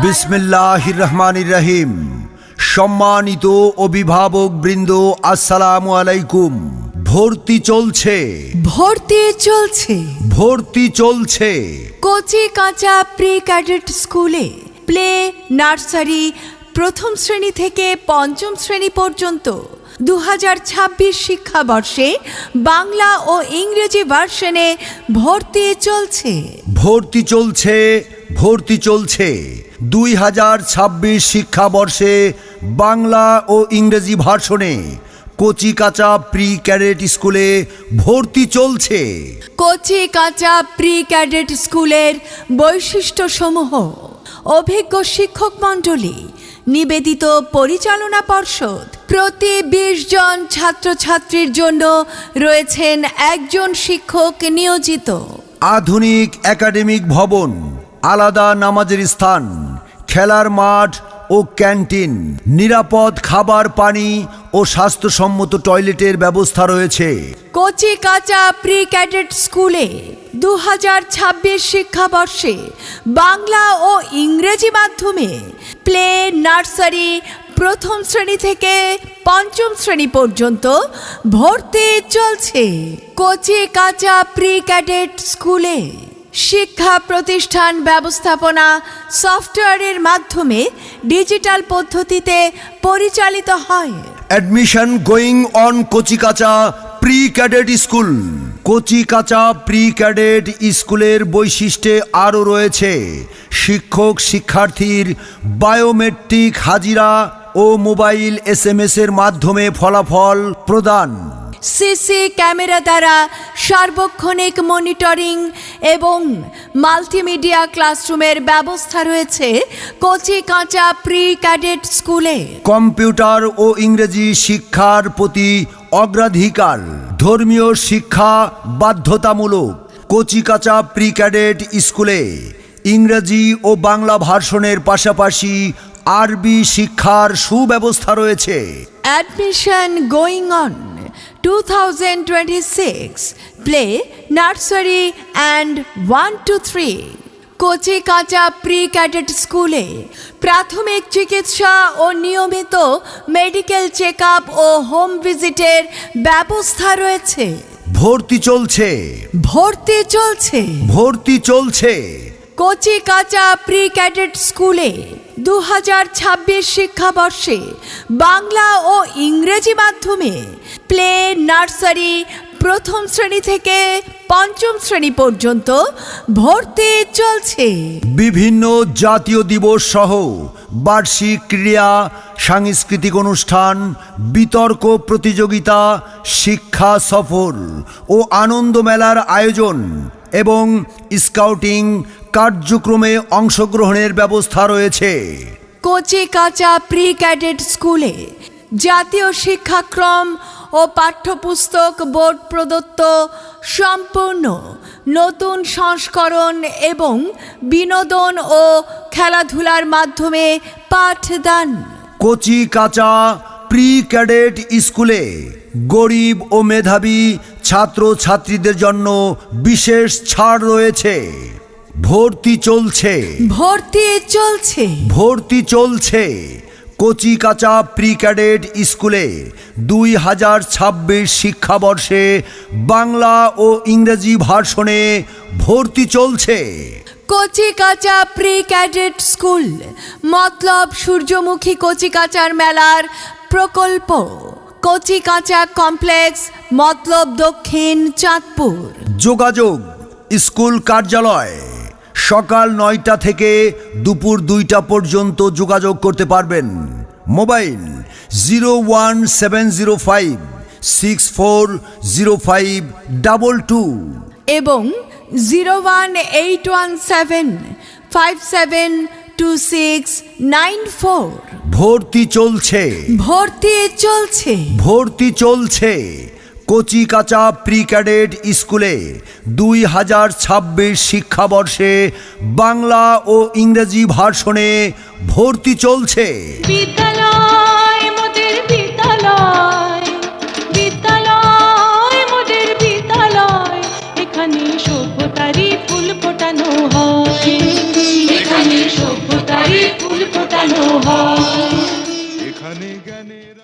বিসমিল্লাহির রহমানির রহিম। সম্মানিত অভিভাবক বৃন্দ, আসসালামু আলাইকুম। ভর্তি চলছে কচিকাঁচা প্রি ক্যাডেট স্কুলে প্লে নার্সারি প্রথম শ্রেণী থেকে পঞ্চম শ্রেণী পর্যন্ত 2026 শিক্ষাবর্ষে বাংলা ও ইংরেজি ভার্সনে ভর্তি চলছে 2026 শিক্ষাবর্ষে বাংলা ও ইংরেজি ভার্সনে কচিকাঁচা প্রি ক্যাডেট স্কুলে ভর্তি চলছে। কচিকাঁচা প্রি ক্যাডেট স্কুলের বৈশিষ্ট্যসমূহ: অভিজ্ঞ শিক্ষক মণ্ডলী, নিবেদিত পরিচালনা পর্ষদ, প্রতি 20 জন ছাত্রছাত্রীর জন্য রয়েছেন একজন শিক্ষক নিয়োজিত, আধুনিক একাডেমিক ভবন, আলাদা নামাজের স্থান, খেলার মাঠ ও ক্যান্টিন, নিরাপদ খাবার পানি ও স্বাস্থ্যসম্মত টয়লেটের ব্যবস্থা রয়েছে। কচিকাঁচা প্রি ক্যাডেট স্কুলে 2026 শিক্ষাবর্ষে বাংলা ও ইংরেজি মাধ্যমে প্লে নার্সারি প্রথম শ্রেণী থেকে পঞ্চম শ্রেণী পর্যন্ত ভর্তি চলছে। কচিকাঁচা প্রি ক্যাডেট স্কুলে শিক্ষা প্রতিষ্ঠান ব্যবস্থাপনা সফটওয়্যারের মাধ্যমে ডিজিটাল পদ্ধতিতে পরিচালিত হয়। Admission going on Kochikancha pre cadet school. Kochikancha pre cadet স্কুলের বৈশিষ্ট্যে আরও রয়েছে শিক্ষক শিক্ষার্থীর বায়োমেট্রিক হাজিরা ও মোবাইল SMS এর মাধ্যমে ফলাফল প্রদান, সিসি ক্যামেরা দ্বারা সার্বক্ষণিক মনিটরিং এবং মাল্টিমিডিয়া ক্লাসরুমের ব্যবস্থা রয়েছে কচিকাঁচা প্রি ক্যাডেট স্কুলে। কম্পিউটার ও ইংরেজি শিক্ষার প্রতি অগ্রাধিকার, ধর্মীয় শিক্ষা বাধ্যতামূলক। কচিকাঁচা প্রি ক্যাডেট স্কুলে ইংরেজি ও বাংলা ভার্সনের পাশাপাশি আরবি শিক্ষার সুব্যবস্থা রয়েছে। Admission going on 2026 play nursery and 1 to 3। Kochikancha pre cadet স্কুলে প্রাথমিক চিকিৎসা ও নিয়মিত মেডিকেল চেক আপ ও হোম ভিজিটের ব্যবস্থা রয়েছে। ভর্তি চলছে কচিকাঁচা প্রি ক্যাডেট স্কুলে 2026 শিক্ষাবর্ষে বাংলা ও ইংরেজি মাধ্যমে প্লে নার্সারি প্রথম শ্রেণী থেকে পঞ্চম শ্রেণী পর্যন্ত ভর্তি চলছে। বিভিন্ন জাতীয় দিবস সহ বার্ষিক ক্রীড়া, সাংস্কৃতিক অনুষ্ঠান, বিতর্ক প্রতিযোগিতা, শিক্ষা সফর ও আনন্দ মেলার আয়োজন এবং স্কাউটিং কার্যক্রমে অংশগ্রহণের ব্যবস্থা রয়েছে। কচিকাঁচা প্রি ক্যাডেট স্কুলে জাতীয় শিক্ষাক্রম ও পাঠ্যপুস্তক বোর্ড প্রদত্ত সম্পূর্ণ নতুন সংস্করণ এবং বিনোদন ও খেলাধুলার মাধ্যমে পাঠদান। কচিকাঁচা প্রি ক্যাডেট স্কুলে গরিব ও মেধাবী ছাত্রছাত্রীদের জন্য বিশেষ ছাড় রয়েছে। ভর্তি চলছে কচিকাঁচা প্রি ক্যাডেট স্কুলে 2026 শিক্ষাবর্ষে বাংলা ও ইংরেজি ভার্সনে ভর্তি চলছে। কচিকাঁচা প্রি ক্যাডেট স্কুল মতলব সূর্যমুখী কচিকাঁচার মেলার প্রকল্প। কচিকাঁচা কমপ্লেক্স, মতলব দক্ষিণ, চাঁদপুর। যোগাযোগ: স্কুল কার্যালয়, সকাল 9টা থেকে দুপুর 2টা পর্যন্ত যোগাযোগ করতে পারবেন। মোবাইল 01705 640522 এবং 01817 572694। ভর্তি চলছে কচিকাঁচা প্রি ক্যাডেট স্কুলে 2026 শিক্ষাবর্ষে বাংলা ও ইংরেজি ভার্সনে ভর্তি চলছে। বিদ্যালয় মোদের বিদ্যালয়, এখানে সভ্যতারই ফুল ফোটানো হয়, এখানে দোহাই। এখানে জ্ঞানের